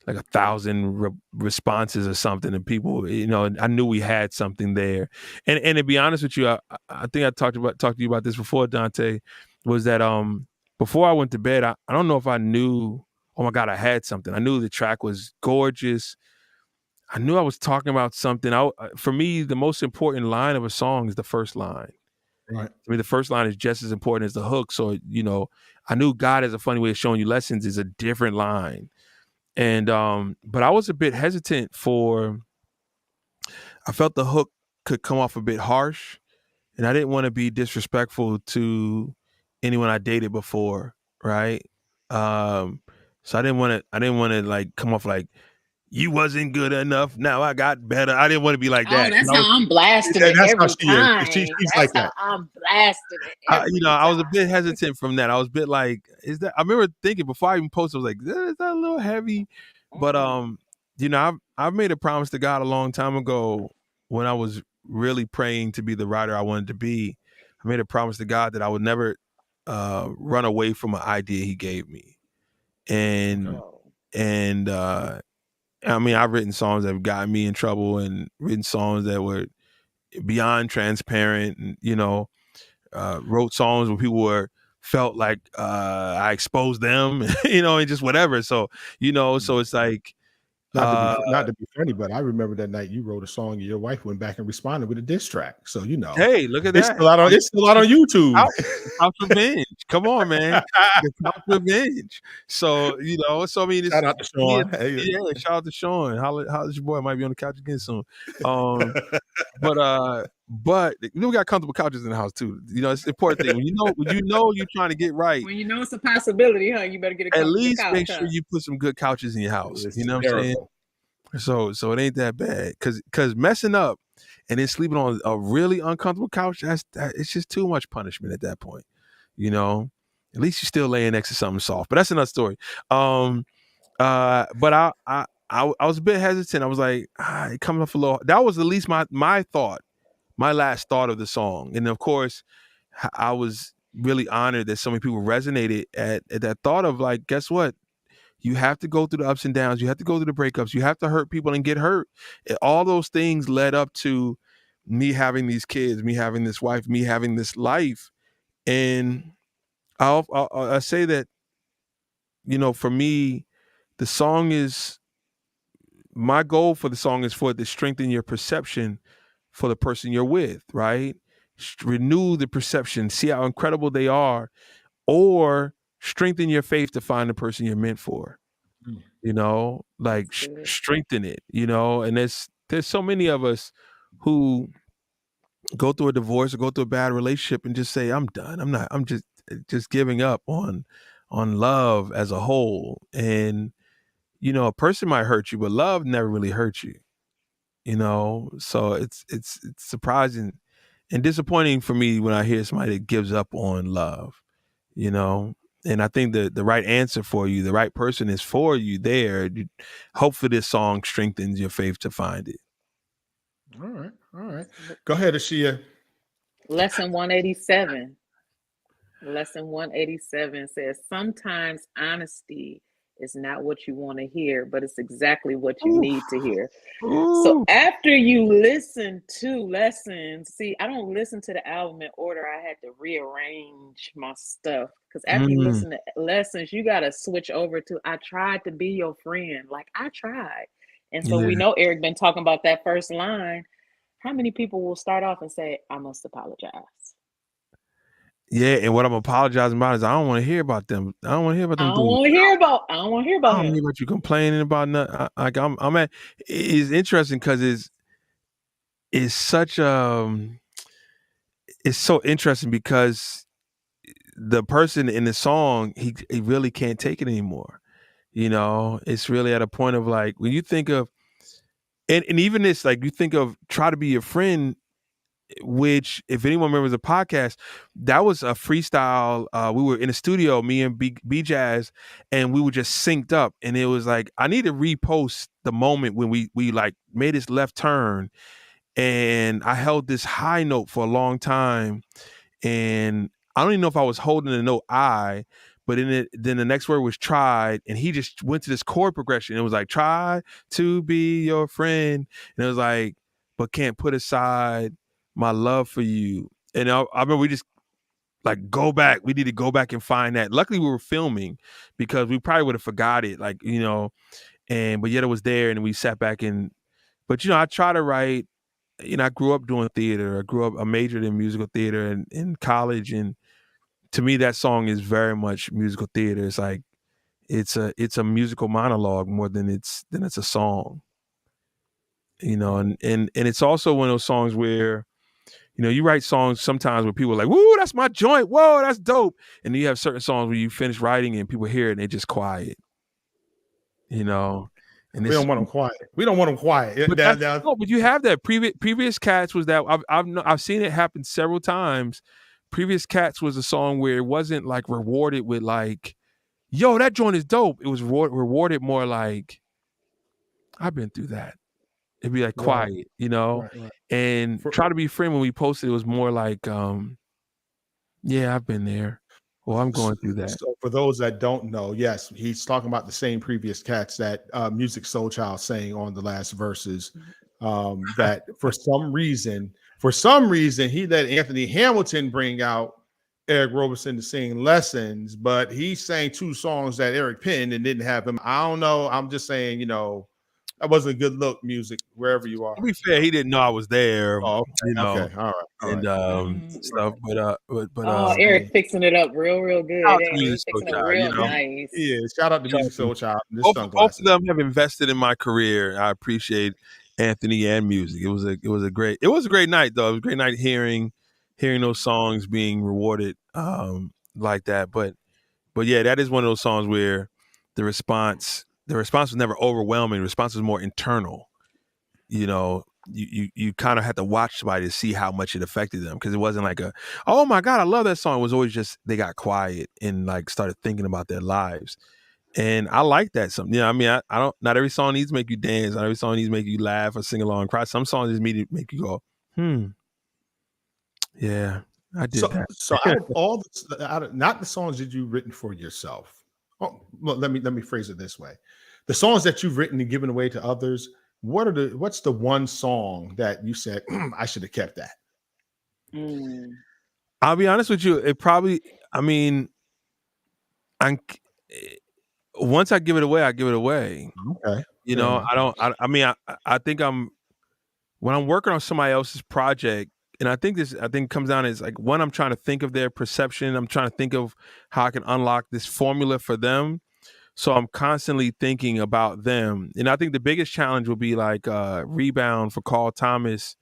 like 1,000 responses or something, and people, I knew we had something there. And to be honest with you, I think I talked to you about this before, Dante, was that before I went to bed, I don't know if I knew, oh my God, I had something. I knew the track was gorgeous. I knew I was talking about something. For me, the most important line of a song is the first line. Right. I mean, the first line is just as important as the hook. So, I knew God has a funny way of showing you lessons is a different line. And but I was a bit hesitant I felt the hook could come off a bit harsh, and I didn't want to be disrespectful to anyone I dated before, right? So I didn't want to like come off like, you wasn't good enough, now I got better. I didn't want to be like that. Oh, that's how I'm blasting it That's how every she is. time. She's That's like how that. I'm blasting it every time. I was a bit hesitant from that. I was a bit like, is that? I remember thinking before I even posted, I was like, is that a little heavy? But I've made a promise to God a long time ago when I was really praying to be the writer I wanted to be. I made a promise to God that I would never run away from an idea He gave me. And I mean, I've written songs that have gotten me in trouble, and written songs that were beyond transparent, and wrote songs where people felt like I exposed them, and just whatever. So so it's like. Not to be funny, but I remember that night you wrote a song and your wife went back and responded with a diss track. So Hey, look at it's that! still out on YouTube. House Revenge. Come on, man. It's House Revenge. So so I mean, Shout out to Sean. Yeah, shout out to Sean. How's your boy? Might be on the couch again soon. But we got comfortable couches in the house too. It's the important thing. When you know you're trying to get right. When you know it's a possibility, you better get a at least couch, make sure you put some good couches in your house. You know what I'm saying? So it ain't that bad. Cause messing up and then sleeping on a really uncomfortable couch, it's just too much punishment at that point. At least you're still laying next to something soft. But that's another story. But I was a bit hesitant. I was like, it comes off a little. That was at least my thought, my last thought of the song. And of course, I was really honored that so many people resonated at that thought of like, guess what? You have to go through the ups and downs. You have to go through the breakups. You have to hurt people and get hurt. All those things led up to me having these kids, me having this wife, me having this life. And I'll say that, for me, the song is, my goal for the song is for it to strengthen your perception for the person you're with, right? Renew the perception, see how incredible they are, or strengthen your faith to find the person you're meant for. Like strengthen it, and there's so many of us who go through a divorce or go through a bad relationship and just say, I'm done. I'm just giving up on love as a whole. And, a person might hurt you, but love never really hurts you, so it's surprising and disappointing for me when I hear somebody that gives up on love, and I think the right answer for you, the right person is for you there. Hopefully this song strengthens your faith to find it. All right. Go ahead, Ashia. Lesson 187. Lesson 187 says, sometimes honesty is not what you want to hear, but it's exactly what you need to hear. So after you listen to lessons, see, I don't listen to the album in order. I had to rearrange my stuff because after you listen to lessons, you got to switch over to, I tried to be your friend. Like I tried. And so we know Eric been talking about that first line. How many people will start off and say, I must apologize? Yeah, and what I'm apologizing about is I don't want to hear about them. I don't want to hear about I them don't dudes. want to hear about. I don't want to hear I about don't him. hear about you complaining about nothing. Like I'm at. It's interesting because it's such it's so interesting because the person in the song he really can't take it anymore. You know, it's really at a point of like when you think of and even this like you think of try to be your friend, which if anyone remembers the podcast, that was a freestyle. We were in a studio, me and B Jazz, and we were just synced up. And it was like I need to repost the moment when we like made this left turn, and I held this high note for a long time, and I don't even know if I was holding the note I, but then the next word was tried, and he just went to this chord progression. It was like try to be your friend, and it was like, but can't put aside my love for you. And I remember we just like go back. We need to go back and find that. Luckily, we were filming because we probably would have forgot it, like and but yet it was there, and we sat back and. But I try to write. I grew up doing theater. I majored in musical theater in college, and to me that song is very much musical theater. It's like it's a musical monologue more than it's a song. And it's also one of those songs where you write songs sometimes where people are like, "Woo, that's my joint. Whoa, that's dope." And then you have certain songs where you finish writing and people hear it and they're just quiet. And We this don't want them quiet. We don't want them quiet. But but you have that. Previous Cats was that I've seen it happen several times. Previous Cats was a song where it wasn't like rewarded with like, "Yo, that joint is dope." It was rewarded more like, "I've been through that." It'd be like quiet, Right. And Try to Be Friend when we posted it was more like, "Yeah, I've been there." Well, I'm going through that. So for those that don't know, yes, he's talking about the same Previous Cats that Music Soul Child sang on the last verses. That for some reason, he let Anthony Hamilton bring out Eric Roberson to sing Lessons, but he sang 2 songs that Eric penned and didn't have him. I don't know. I'm just saying, that wasn't a good look, Music, wherever you are. To be fair, he didn't know I was there. Oh, okay. All right. And stuff. Eric fixing it up real good. Shout out to Hey, Music he's Soul fixing it Child, real nice. Yeah, shout out to Music Soul Child. Both of them have invested in my career. I appreciate Anthony and Music. It was a great night though. It was a great night hearing those songs being rewarded like that. But yeah, that is one of those songs where the response was never overwhelming. The response was more internal. You kind of had to watch somebody to see how much it affected them, because it wasn't like oh my God, I love that song. It was always just they got quiet and like started thinking about their lives. And I like that. I mean, I don't. Not every song needs to make you dance. Not every song needs to make you laugh or sing along, cry. Some songs just need to make you go, yeah, I did that. So out of all not the songs that you've written for yourself. Oh, well, let me phrase it this way: the songs that you've written and given away to others. What's the one song that you said I should have kept that? I'll be honest with you. It probably. I mean, once I give it away, I give it away. Okay. I think when I'm working on somebody else's project, and I think comes down is like, one, I'm trying to think of their perception. I'm trying to think of how I can unlock this formula for them. So I'm constantly thinking about them. And I think the biggest challenge will be like Rebound for Carl Thomas.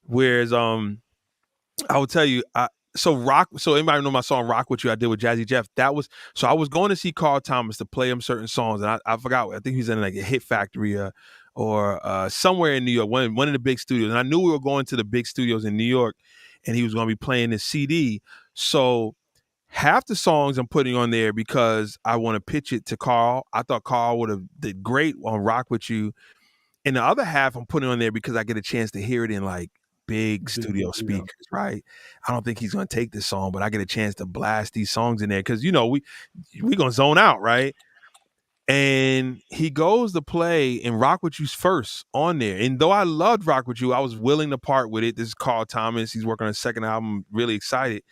Whereas I will tell you, so anybody know my song Rock With You I did with Jazzy Jeff? I was going to see Carl Thomas to play him certain songs, and I forgot. I think he's in like a Hit Factory or somewhere in New York, one of the big studios. And I knew we were going to the big studios in New York, and he was going to be playing this CD. So half the songs I'm putting on there because I want to pitch it to Carl. I thought Carl would have did great on Rock With You. And the other half I'm putting on there because I get a chance to hear it in like big studio speakers, right? I don't think he's going to take this song, but I get a chance to blast these songs in there because, we going to zone out, right? And he goes to play and Rock With You's first on there. And though I loved Rock With You, I was willing to part with it. This is Carl Thomas. He's working on his second album. Really excited.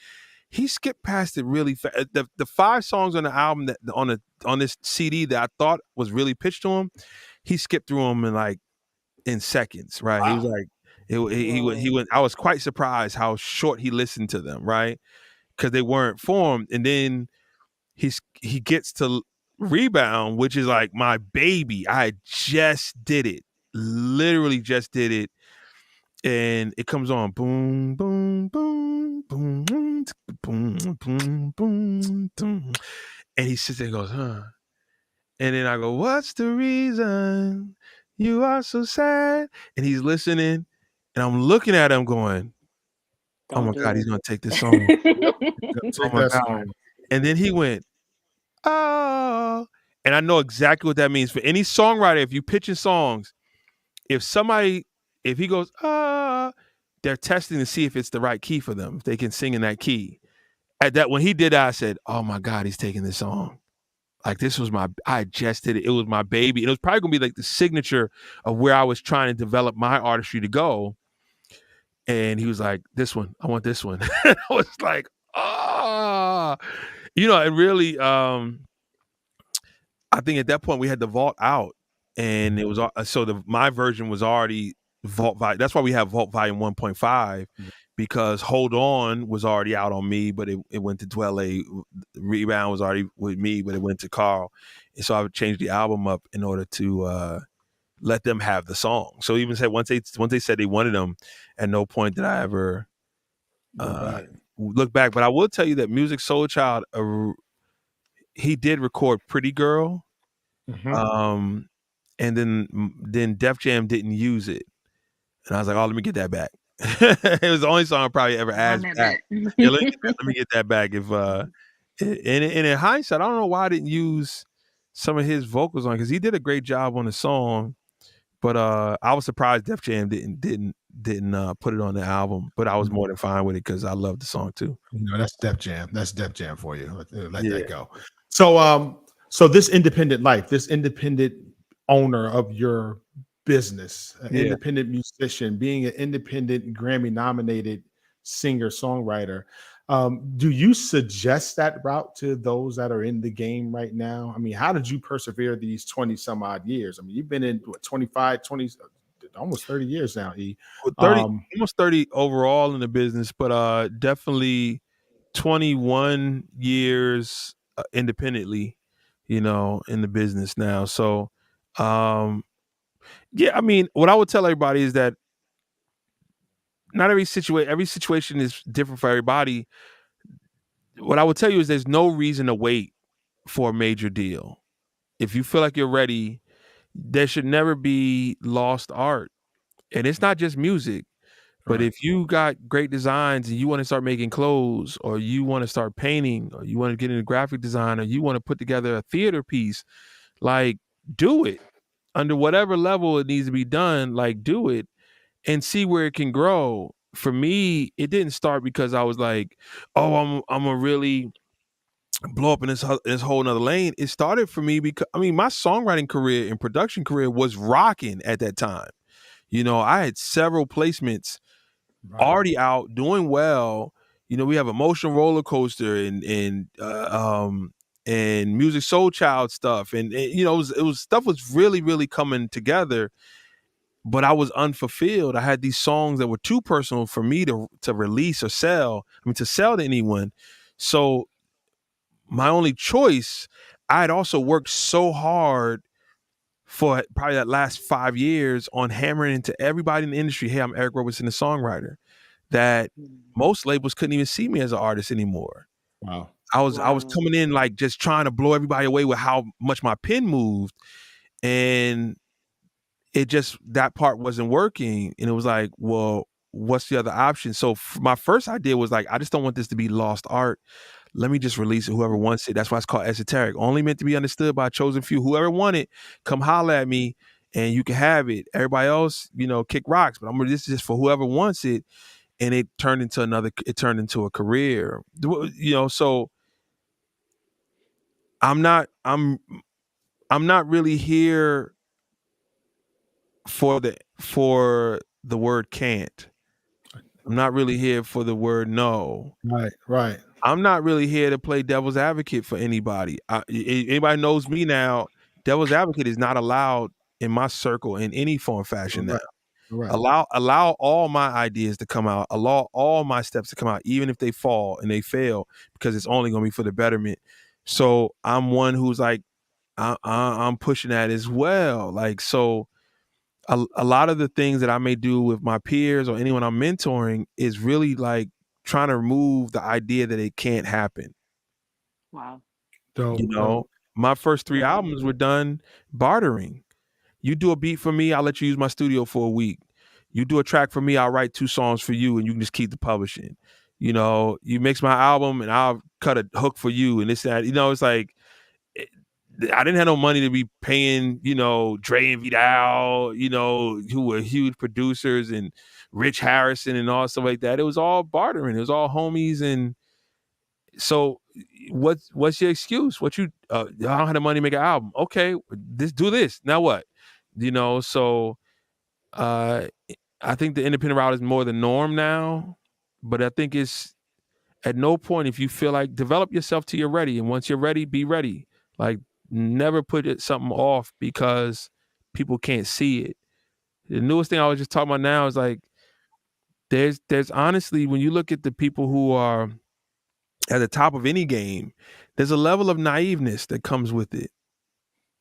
He skipped past it really fast. The 5 songs on the album that on this CD that I thought was really pitched to him, he skipped through them in seconds, right? Wow. He was like, he went. I was quite surprised how short he listened to them, right? because they weren't formed. And then he gets to Rebound, which is like my baby. I just did it, literally just did it, and it comes on, boom, boom, boom, boom, boom, boom, boom, boom, boom, and he sits there and goes, huh. And then I go, what's the reason you are so sad? And he's listening, and I'm looking at him going, oh my God, he's going to take this song. Yep. Oh Take my that God. song. And then he went, oh. And I know exactly what that means. For any songwriter, if you pitching songs, if he goes, they're testing to see if it's the right key for them, if they can sing in that key. At that, when he did that, I said, oh my God, he's taking this song. Like, this was I just did it. It was my baby. And it was probably going to be like the signature of where I was trying to develop my artistry to go. And he was like, this one, I want this one. I was like, it really, I think at that point we had the vault out, and it was my version was already vault volume. That's why we have vault volume 1.5, because Hold On was already out on me, but it went to Dwelle. Rebound was already with me, but it went to Carl. And so I would change the album up in order to let them have the song. So even said once they said they wanted them, at no point did I ever look back. But I will tell you that Music Soul Child, he did record Pretty Girl. Mm-hmm. And then Def Jam didn't use it, and I was like, oh, let me get that back. It was the only song I probably ever asked back. Yeah, let me get that back. If and in hindsight, I don't know why I didn't use some of his vocals on, because he did a great job on the song, but I was surprised Def Jam didn't put it on the album. But I was more than fine with it because I love the song too. That's Def Jam. That's Def Jam for you. Let that go. So this independent life, this independent owner of your business, an independent musician, being an independent Grammy-nominated singer-songwriter, do you suggest that route to those that are in the game right now? I mean, how did you persevere these 20 some odd years? I mean, you've been in 25, 20, almost 30 years now, E. 30, almost 30 overall in the business, but definitely 21 years independently, in the business now. So, I mean, what I would tell everybody is that not every situation is different for everybody. What I would tell you is there's no reason to wait for a major deal. If you feel like you're ready, there should never be lost art. And it's not just music, but if you got great designs and you want to start making clothes, or you want to start painting, or you want to get into graphic design, or you want to put together a theater piece, like, do it. Under whatever level it needs to be done, like, do it and see where it can grow. For me, it didn't start because I was like, oh, I'm a really blow up in this whole nother lane. It started for me because, I mean, my songwriting career and production career was rocking at that time. I had several placements already out, doing well. We have Emotional Roller Coaster and Music Soul Child stuff, and it was stuff was really, really coming together. But I was unfulfilled. I had these songs that were too personal for me to release or sell. I mean, to sell to anyone. So my only choice, I had also worked so hard for probably that last 5 years on hammering into everybody in the industry, hey, I'm Eric Roberson, the songwriter, that most labels couldn't even see me as an artist anymore. Wow. I was coming in like just trying to blow everybody away with how much my pen moved, and that part wasn't working. And it was like, well, what's the other option? So my first idea was like, I just don't want this to be lost art. Let me just release it. Whoever wants it. That's why it's called esoteric. Only meant to be understood by a chosen few. Whoever want it, come holler at me and you can have it. Everybody else, kick rocks. But this is just for whoever wants it. And it turned into a career. So I'm not really here for the word can't. I'm not really here for the word no. Right. I'm not really here to play devil's advocate for anybody. Anybody knows me now, devil's advocate is not allowed in my circle in any form or fashion now. Right. Allow all my ideas to come out. Allow all my steps to come out, even if they fall and they fail, because it's only going to be for the betterment. So I'm one who's like, I'm pushing that as well. Like, so a lot of the things that I may do with my peers or anyone I'm mentoring is really like trying to remove the idea that it can't happen. Wow. Dope, You know, dope. my first 3 albums were done bartering. You do a beat for me, I'll let you use my studio for a week. You do a track for me, I'll write 2 songs for you, and you can just keep the publishing. You know, you mix my album, and I'll cut a hook for you, and this, that. You know, it's like, I didn't have no money to be paying, you know, Dre and Vidal, you know, who were huge producers, and Rich Harrison and all stuff like that. It was all bartering. It was all homies. And so what's your excuse? What you, I don't have the money to make an album. Okay, do this. Now what? You know, so I think the independent route is more the norm now, but I think it's at no point, if you feel like, develop yourself till you're ready. And once you're ready, be ready. Like, never put something off because people can't see it. The newest thing I was just talking about now is like, there's honestly, when you look at the people who are at the top of any game, there's a level of naiveness that comes with it.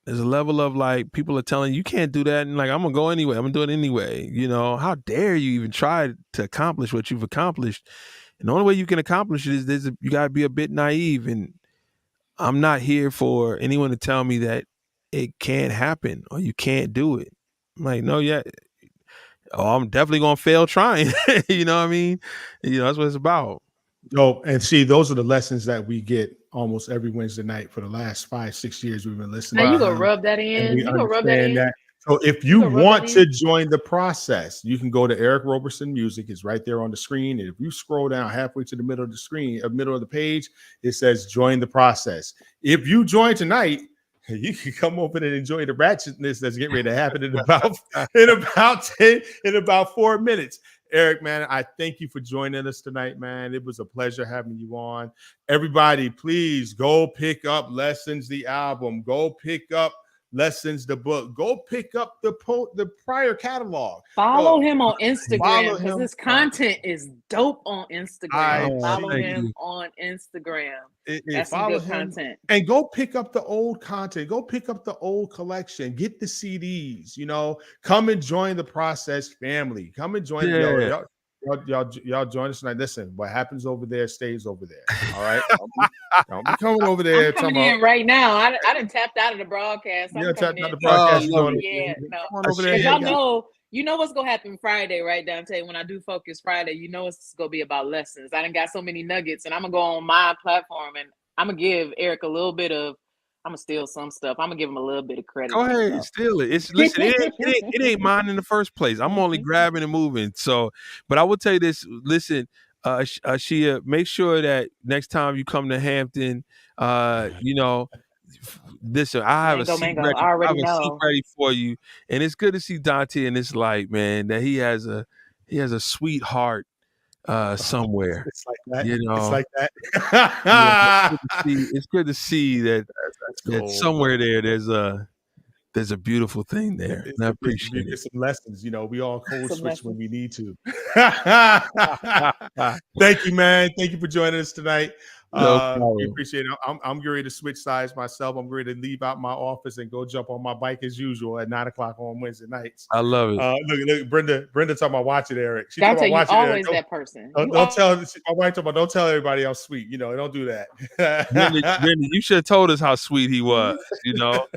There's a level of like, people are telling you can't do that, and like, I'm gonna go anyway. I'm gonna do it anyway. You know, how dare you even try to accomplish what you've accomplished? And the only way you can accomplish it is you gotta be a bit naive. And I'm not here for anyone to tell me that it can't happen or you can't do it. I'm like, no, yeah. Oh, I'm definitely gonna fail trying. You know what I mean? You know, that's what it's about. Dope. And see, those are the lessons that we get almost every Wednesday night for the last 5-6 years we've been listening. Now you to gonna them, rub that and in. we You gonna rub that understand in. that. So if you gonna rub want that to in? join the process, you can go to Eric Roberson Music. It's right there on the screen. And if you scroll down halfway to the middle of the screen, middle of the page, it says join the process. If you join tonight, you can come over and enjoy the ratchetness that's getting ready to happen in about 4 minutes. Eric, man, I thank you for joining us tonight, man. It was a pleasure having you on. Everybody, please go pick up Lessons, the album. Go pick up Lessons, the book. Go pick up the prior catalog. Follow him on Follow Instagram, because him his content is dope on Instagram. Follow thank him you. on Instagram. That's some follow good him content. and go pick up the old content. Go pick up the old collection. Get the CDs. You know, come and join the process family. Come and join. Yeah. Y'all join us tonight. Listen, what happens over there stays over there. All right, don't be coming over there. I'm coming in right now. I done tapped out of the broadcast. I'm coming in. The broadcast. Oh, Yeah, no. Come on over there. Because y'all know, you know what's gonna happen Friday, right, Dante? When I do Focus Friday, you know it's gonna be about lessons. I done got so many nuggets, and I'm gonna go on my platform and I'm gonna give Eric a little bit of. I'm gonna steal some stuff. I'm gonna give him a little bit of credit. Go ahead, steal it. Listen, it ain't mine in the first place. I'm only grabbing and moving. So, but I will tell you this. Listen, Shia, make sure that next time you come to Hampton, you know, listen, I have a seat Mango. ready. I already have a seat know. ready for you, and it's good to see Dante in this light, man. That he has a sweetheart somewhere. It's like that. You know, it's like that. Yeah, it's good to see that That's cool. that somewhere there's a beautiful thing there. And I appreciate it. It's some lessons, you know. We all code switch when we need to. No Thank you, man. Thank you for joining us tonight. We problem. appreciate it. I'm ready to switch sides myself. I'm ready to leave out my office and go jump on my bike as usual at 9:00 on Wednesday nights. I love it. Look, Brenda talking about watching Eric. She Dante, talking you about watching always Eric. that person. Don't tell my wife talking about. Don't tell everybody I'm sweet. You know, don't do that. Brenda, you should have told us how sweet he was. You know.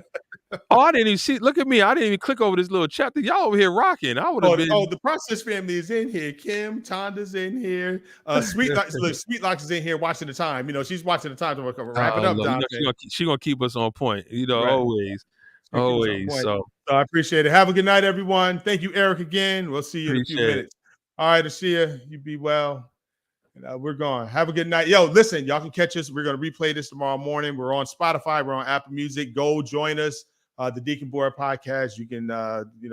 Oh, I didn't even see. Look at me. I didn't even click over this little chapter. Y'all over here rocking. I would have been. Oh, the process family is in here. Kim, Tonda's in here. Sweetlocks is in here watching the time. You know, she's watching the time to wrap it up. You know, she gonna keep us on point. You know, Right. always. So I appreciate it. Have a good night, everyone. Thank you, Eric, again. We'll see you in a few minutes. All right, Ashia, you be well. And we're gone. Have a good night. Yo, listen, y'all can catch us. We're going to replay this tomorrow morning. We're on Spotify. We're on Apple Music. Go join us. The Deacon Board podcast. You can,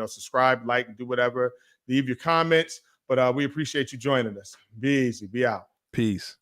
subscribe, like, and do whatever. Leave your comments. But we appreciate you joining us. Be easy. Be out. peace.